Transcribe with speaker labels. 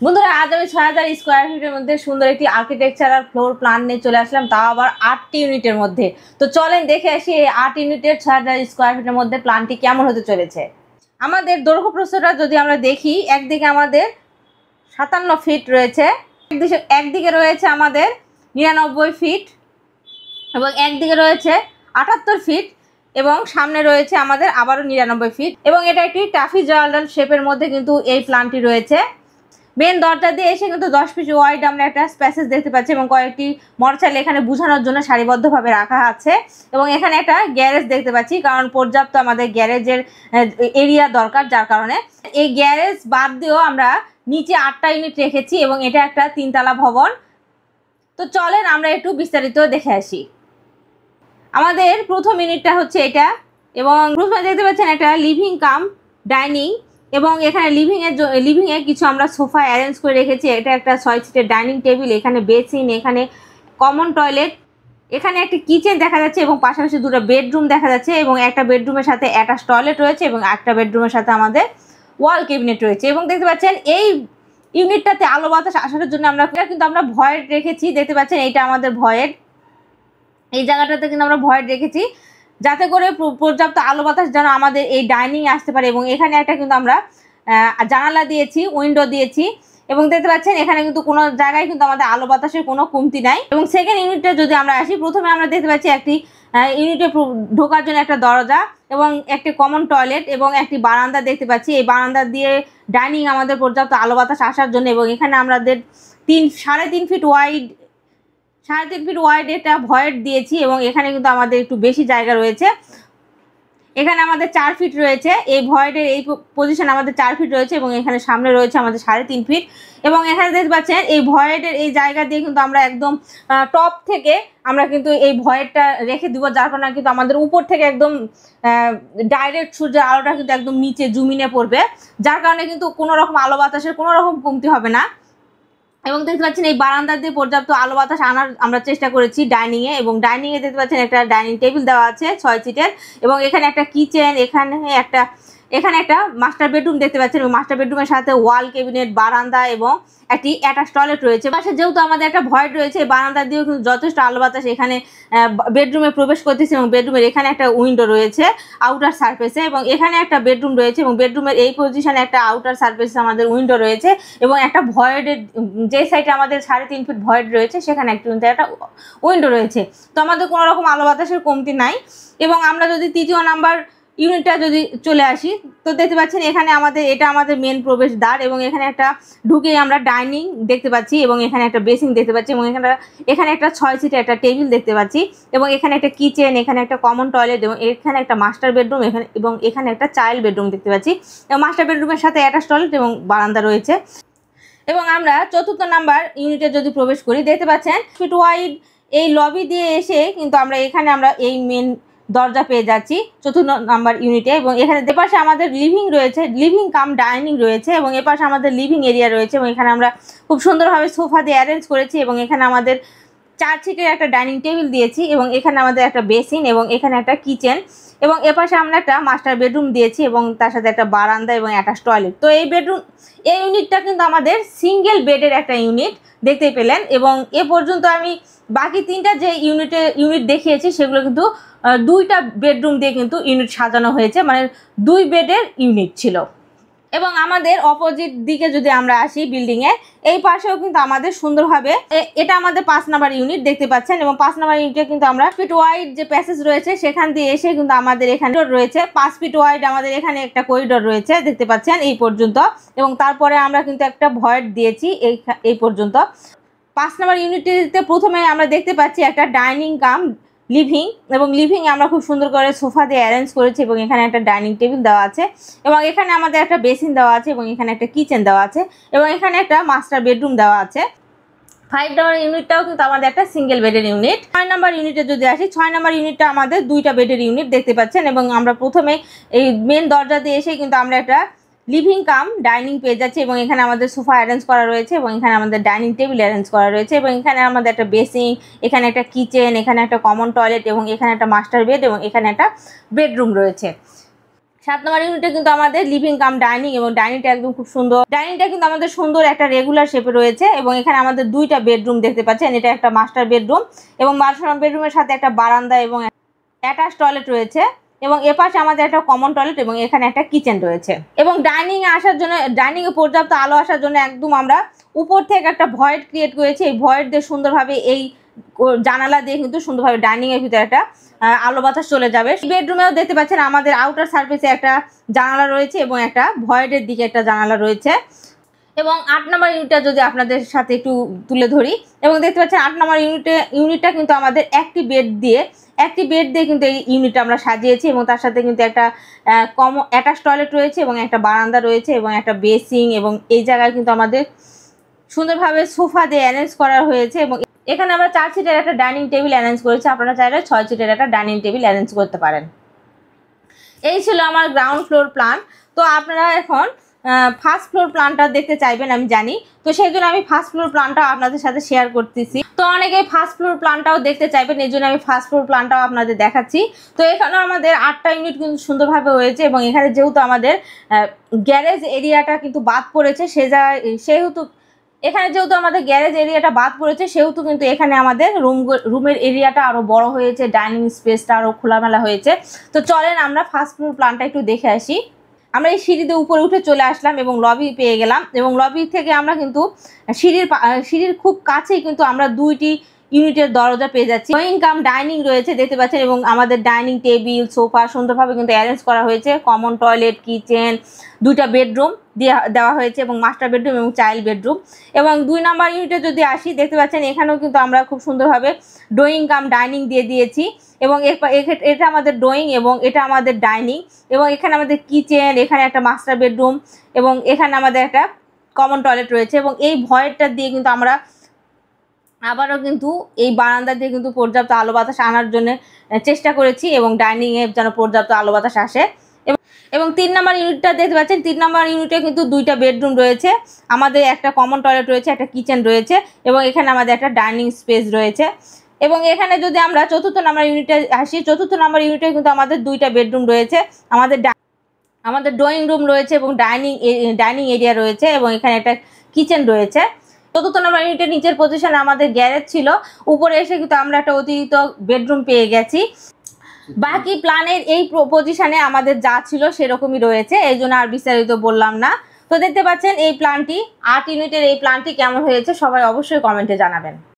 Speaker 1: বন্ধুরা আজ আমি ৬০০০ স্কোয়ার ফিটের মধ্যে সুন্দর একটি আর্কিটেকচারাল ফ্লোর প্ল্যান নিয়ে চলে আসলাম, তাও আবার ৮টি ইউনিটের মধ্যে। তো চলেন দেখে আসি এই ৮ ইউনিটের ৬০০০ স্কোয়ার ফিটের মধ্যে প্ল্যানটি কেমন হতে চলেছে। আমাদের দৈর্ঘ্য প্রস্থটা যদি আমরা দেখি, একদিকে আমাদের ৫৭ ফিট রয়েছে, একদিকে রয়েছে আমাদের ৯৯ ফিট এবং একদিকে রয়েছে ৭৮ ফিট এবং সামনে রয়েছে আমাদের আবারও ৯৯ ফিট এবং এটা একটি ট্রাফিজয়েডাল শেপের মধ্যে কিন্তু এই প্ল্যানটি রয়েছে। মেন দরজা দিয়ে এসে কিন্তু 10 ফিট ওয়াইড আমরা একটা স্পেসেস দেখতে পাচ্ছি এবং কয়েকটি মরচাল এখানে বোঝানোর জন্য সারিবদ্ধভাবে রাখা আছে এবং এখানে একটা গ্যারেজ দেখতে পাচ্ছি, কারণ পর্যাপ্ত আমাদের গ্যারেজের এরিয়া দরকার, যার কারণে এই গ্যারেজ বাদ দিয়েও আমরা নিচে 8টা ইউনিট রেখেছি এবং এটা একটা 3তলা ভবন। তো চলেন আমরা একটু বিস্তারিত দেখে আসি। আমাদের প্রথম ইউনিটটা হচ্ছে এটা এবং প্রথমে দেখতে পাচ্ছেন একটা লিভিং কাম ডাইনিং এবং এখানে লিভিংয়ে কিছু আমরা সোফা অ্যারেঞ্জ করে রেখেছি। এটা একটা 6 সিটের ডাইনিং টেবিল, এখানে বেসিন, এখানে কমন টয়লেট, এখানে একটা কিচেন দেখা যাচ্ছে এবং পাশাপাশি দুটো বেডরুম দেখা যাচ্ছে এবং একটা বেডরুমের সাথে অ্যাটাচ টয়লেট রয়েছে এবং একটা বেডরুমের সাথে আমাদের ওয়াল ক্যাবিনেট রয়েছে। এবং দেখতে পাচ্ছেন এই ইউনিটটাতে আলো বাতাস আসার জন্য আমরা ভয়েড রেখেছি। দেখতে পাচ্ছেন এইটা আমাদের ভয়েড, এই জায়গাটাতে কিন্তু আমরা ভয়েড রেখেছি যাতে করে পর্যাপ্ত আলো বাতাস যেন আমাদের এই ডাইনিংয়ে আসতে পারে। এবং এখানে একটা কিন্তু আমরা জানালা দিয়েছি, উইন্ডো দিয়েছি এবং দেখতে পাচ্ছেন এখানে কিন্তু কোনো জায়গায় কিন্তু আমাদের আলো বাতাসের কোনো কমতি নাই। এবং সেকেন্ড ইউনিটে যদি আমরা আসি, প্রথমে আমরা দেখতে পাচ্ছি একটি ইউনিটে ঢোকার জন্য একটা দরজা এবং একটি কমন টয়লেট এবং একটি বারান্দা দেখতে পাচ্ছি। এই বারান্দা দিয়ে ডাইনিং আমাদের পর্যাপ্ত আলো বাতাস আসার জন্য এবং এখানে আমাদের 3.5 ফিট ওয়াইড একটা ভয়েড দিয়েছি এবং এখানে কিন্তু আমাদের একটু বেশি জায়গা রয়েছে। এখানে আমাদের 4 ফিট রয়েছে, এই ভয়েডের এই পজিশন আমাদের 4 ফিট রয়েছে এবং এখানে সামনে রয়েছে আমাদের 3.5 ফিট এবং এখানে দেখতে পাচ্ছেন এই ভয়েডের এই জায়গা দিয়ে কিন্তু আমরা একদম টপ থেকে আমরা কিন্তু এই ভয়েডটা রেখে দিব, যার কারণে কিন্তু আমাদের উপর থেকে একদম ডাইরেক্ট সূর্যের আলোটা কিন্তু একদম নিচে জুমিনে পড়বে, যার কারণে কিন্তু কোনো রকম আলো বাতাসের কোনো রকম কমতি হবে না। এবং দেখতে পাচ্ছেন এই বারান্দা দিয়ে পর্যাপ্ত আলো বাতাস আনার আমরা চেষ্টা করেছি ডাইনিংয়ে এবং ডাইনিংয়ে দেখতে পাচ্ছেন একটা ডাইনিং টেবিল দেওয়া আছে 6 সিটের এবং এখানে একটা কিচেন, এখানে একটা মাস্টার বেডরুম দেখতে পাচ্ছেন এবং মাস্টার বেডরুমের সাথে ওয়াল ক্যাবিনেট, বারান্দা এবং একটি অ্যাটাচ টয়লেট রয়েছে। পাশে যেহেতু আমাদের একটা ভয়েড রয়েছে, বারান্দা দিয়েও কিন্তু যথেষ্ট আলো বাতাস এখানে বেডরুমে প্রবেশ করতেছে এবং বেডরুমের এখানে একটা উইন্ডো রয়েছে আউটার সারফেসে এবং এখানে একটা বেডরুম রয়েছে এবং বেডরুমের এই পজিশনে একটা আউটার সারফেসে আমাদের উইন্ডো রয়েছে এবং একটা ভয়েডের যে সাইডে আমাদের 3.5 ফিট ভয়েড রয়েছে সেখানে একটা উইন্ডো রয়েছে। তো আমাদের কোনো রকম আলো বাতাসের কমতি নাই। এবং আমরা যদি তৃতীয় নাম্বার ইউনিটটা যদি চলে আসি, তো দেখতে পাচ্ছেন এখানে এটা আমাদের মেন প্রবেশদ্বার এবং এখানে একটা ঢুকে আমরা ডাইনিং দেখতে পাচ্ছি এবং এখানে একটা বেসিন দেখতে পাচ্ছি এবং এখানে একটা 6 সিটের একটা টেবিল দেখতে পাচ্ছি এবং এখানে একটা কিচেন, এখানে একটা কমন টয়লেট এবং এখানে একটা মাস্টার বেডরুম এবং এখানে একটা চাইল্ড বেডরুম দেখতে পাচ্ছি এবং মাস্টার বেডরুমের সাথে অ্যাটাচ টয়লেট এবং বারান্দা রয়েছে। এবং আমরা চতুর্থ নাম্বার ইউনিটে যদি প্রবেশ করি, দেখতে পাচ্ছেন ফিট ওয়াইড এই লবি দিয়ে এসে কিন্তু আমরা এই মেন দরজা পেয়ে যাচ্ছি চতুর্থ নাম্বার ইউনিটে এবং এখানে এপাশে আমাদের লিভিং রয়েছে, লিভিং কাম ডাইনিং রয়েছে এবং এপাশে আমাদের লিভিং এরিয়া রয়েছে এবং এখানে আমরা খুব সুন্দরভাবে সোফা দিয়ে অ্যারেঞ্জ করেছি এবং এখানে আমাদের 4 সিটের একটা ডাইনিং টেবিল দিয়েছি এবং এখানে আমাদের একটা বেসিন এবং এখানে একটা কিচেন এবং এপাশে আমরা একটা মাস্টার বেডরুম দিয়েছি এবং তার সাথে একটা বারান্দা এবং অ্যাটাচ টয়লেট। তো এই ইউনিটটা কিন্তু আমাদের সিঙ্গেল বেডের একটা ইউনিট দেখতে পেলেন এবং এ পর্যন্ত আমি বাকি 3টা যে ইউনিট দেখিয়েছি সেগুলো কিন্তু 2টা বেডরুম দিয়ে কিন্তু ইউনিট সাজানো হয়েছে, মানে 2 বেডের ইউনিট ছিল। এবং আমাদের অপোজিট দিকে যদি আমরা আসি বিল্ডিংয়ে, এই পাশেও কিন্তু আমাদের সুন্দরভাবে এটা আমাদের 5 নাম্বার ইউনিট দেখতে পাচ্ছেন এবং 5 নাম্বার ইউনিটে কিন্তু আমরা ফিট ওয়াইড যে প্যাসেজ রয়েছে সেখান দিয়ে এসে কিন্তু আমাদের এখানে রয়েছে 5 ফিট ওয়াইড, আমাদের এখানে একটা করিডোর রয়েছে দেখতে পাচ্ছেন এই পর্যন্ত এবং তারপরে আমরা কিন্তু একটা ভয়েড দিয়েছি এই পর্যন্ত। 5 নাম্বার ইউনিটে প্রথমে আমরা দেখতে পাচ্ছি একটা ডাইনিং কাম লিভিং এবং লিভিংয়ে আমরা খুব সুন্দর করে সোফা দিয়ে অ্যারেঞ্জ করেছি এবং এখানে একটা ডাইনিং টেবিল দেওয়া আছে এবং এখানে আমাদের একটা বেসিন দেওয়া আছে এবং এখানে একটা কিচেন দেওয়া আছে এবং এখানে একটা মাস্টার বেডরুম দেওয়া আছে। 5 নাম্বার ইউনিটটাও কিন্তু আমাদের একটা সিঙ্গেল বেডের ইউনিট। 6 নাম্বার ইউনিটে যদি আসি, 6 নাম্বার ইউনিটটা আমাদের 2টা বেডের ইউনিট দেখতে পাচ্ছেন এবং আমরা প্রথমে এই মেন দরজা দিয়ে এসে কিন্তু আমরা একটা লিভিং কাম ডাইনিং পেয়ে যাচ্ছে এবং এখানে আমাদের সোফা অ্যারেঞ্জ করা রয়েছে এবং এখানে আমাদের ডাইনিং টেবিল অ্যারেঞ্জ করা রয়েছে এবং এখানে আমাদের একটা বেসিন, এখানে একটা কিচেন, এখানে একটা কমন টয়লেট এবং এখানে একটা মাস্টার বেড এবং এখানে একটা বেডরুম রয়েছে। 7 নম্বর ইউনিটে কিন্তু আমাদের লিভিং কাম ডাইনিং, এবং ডাইনিংটা একদম খুব সুন্দর। ডাইনিংটা কিন্তু আমাদের সুন্দর একটা রেগুলার শেপে রয়েছে, এবং এখানে আমাদের 2টা বেডরুম দেখতে পাচ্ছেন। এটা একটা মাস্টার বেডরুম, এবং মাস্টার বেডরুমের সাথে একটা বারান্দা এবং অ্যাটাচ টয়লেট রয়েছে, এবং এপাশে আমাদের একটা কমন টয়লেট এবং এখানে একটা কিচেন রয়েছে। এবং ডাইনিং এ আসার জন্য, ডাইনিং এ পর্যাপ্ত আলো আসার জন্য একদম আমরা উপর থেকে একটা ভয়েড ক্রিয়েট করেছি। এই ভয়েড দিয়ে সুন্দরভাবে এই জানালা দিয়ে কিন্তু সুন্দরভাবে ডাইনিং এর ভিতরে একটা আলো বাতাস চলে যাবে। বেডরুমেও দেখতে পাচ্ছেন আমাদের আউটার সারফেসে একটা জানালা রয়েছে এবং একটা ভয়েডের দিকে একটা জানালা রয়েছে। এবং 8 নম্বর ইউনিটটা যদি আপনাদের সাথে একটু তুলে ধরি, এবং দেখতে পাচ্ছেন 8 নম্বর ইউনিটটা কিন্তু আমাদের একটি বেড দিয়ে কিন্তু এই ইউনিটটা আমরা সাজিয়েছি, এবং তার সাথে কিন্তু একটা অ্যাটাচ টয়লেট রয়েছে এবং একটা বারান্দা রয়েছে এবং একটা বেসিং, এবং এই জায়গায় কিন্তু আমাদের সুন্দরভাবে সোফা দিয়ে অ্যারেঞ্জ করা হয়েছে। এবং এখানে আমরা 4 সিটের একটা ডাইনিং টেবিল অ্যারেঞ্জ করেছি, আপনারা চাইলে 6 সিটের একটা ডাইনিং টেবিল অ্যারেঞ্জ করতে পারেন। এই ছিল আমার গ্রাউন্ড ফ্লোর প্ল্যান। তো আপনারা এখন ফার্স্ট ফ্লোর প্ল্যানটা দেখতে চাইবেন আমি জানি, তো সেই জন্য আমি ফার্স্ট ফ্লোর প্ল্যানটাও আপনাদের সাথে শেয়ার করতেছি। তো অনেকেই ফার্স্ট ফ্লোর প্ল্যানটাও দেখতে চাইবেন, এই জন্য আমি ফার্স্ট ফ্লোর প্ল্যানটাও আপনাদের দেখাচ্ছি। তো এখানে আমাদের 8টা ইউনিট কিন্তু সুন্দরভাবে হয়েছে, এবং এখানে যেহেতু আমাদের গ্যারেজ এরিয়াটা কিন্তু বাদ পড়েছে, সেহেতু এখানে যেহেতু আমাদের গ্যারেজ এরিয়াটা বাদ পড়েছে, সেহেতু কিন্তু এখানে আমাদের রুমের এরিয়াটা আরও বড় হয়েছে, ডাইনিং স্পেসটা আরও খোলামেলা হয়েছে। তো চলেন আমরা ফার্স্ট ফ্লোর প্ল্যানটা একটু দেখে আসি। আমরা এই সিঁড়িতে উপরে উঠে চলে আসলাম এবং লবি পেয়ে গেলাম, এবং লবি থেকে আমরা কিন্তু সিঁড়ির খুব কাছেই কিন্তু আমরা 2টি ইউনিটের দরজা পেয়ে যাচ্ছি। ড্রয়িং কাম ডাইনিং রয়েছে দেখতে পাচ্ছেন, এবং আমাদের ডাইনিং টেবিল সোফা সুন্দরভাবে কিন্তু অ্যারেঞ্জ করা হয়েছে। কমন টয়লেট, কিচেন, 2টা বেডরুম দেওয়া হয়েছে, এবং মাস্টার বেডরুম এবং চাইল্ড বেডরুম। এবং 2 নম্বর ইউনিটে যদি আসি, দেখতে পাচ্ছেন এখানেও কিন্তু আমরা খুব সুন্দরভাবে ড্রয়িং কাম ডাইনিং দিয়ে দিয়েছি, এবং এটা আমাদের ড্রয়িং এবং এটা আমাদের ডাইনিং, এবং এখানে আমাদের কিচেন, এখানে একটা মাস্টার বেডরুম, এবং এখানে আমাদের একটা কমন টয়লেট রয়েছে। এবং এই ভয়েডটা দিয়ে কিন্তু আমরা আবারও কিন্তু এই বারান্দা দিয়ে কিন্তু পর্যাপ্ত আলো বাতাস আনার জন্য চেষ্টা করেছি, এবং ডাইনিংয়ে যেন পর্যাপ্ত আলো বাতাস আসে। এবং 3 নম্বর ইউনিটটা দেখতে পাচ্ছেন, 3 নম্বর ইউনিটে কিন্তু 2টা বেডরুম রয়েছে, আমাদের একটা কমন টয়লেট রয়েছে, একটা কিচেন রয়েছে, এবং এখানে আমাদের একটা ডাইনিং স্পেস রয়েছে। এবং এখানে যদি আমরা 4র্থ নম্বর ইউনিটে আসি, 4র্থ নম্বর ইউনিটে কিন্তু আমাদের 2টা বেডরুম রয়েছে, আমাদের ড্রয়িং রুম রয়েছে এবং ডাইনিং এরিয়া রয়েছে, এবং এখানে একটা কিচেন রয়েছে। 4র্থ নম্বর ইউনিটের নিচের পজিশনে আমাদের গ্যারেজ ছিল, উপরে এসে কিন্তু আমরা একটা অতিরিক্ত বেডরুম পেয়ে গেছি। বাকি প্ল্যানের এই পজিশনে আমাদের যা ছিল সেরকমই রয়েছে, এই জন্য আর বিস্তারিত বললাম না। তো দেখতে পাচ্ছেন এই প্ল্যানটি 8 ইউনিটের এই প্ল্যানটি কেমন হয়েছে সবাই অবশ্যই কমেন্টে জানাবেন।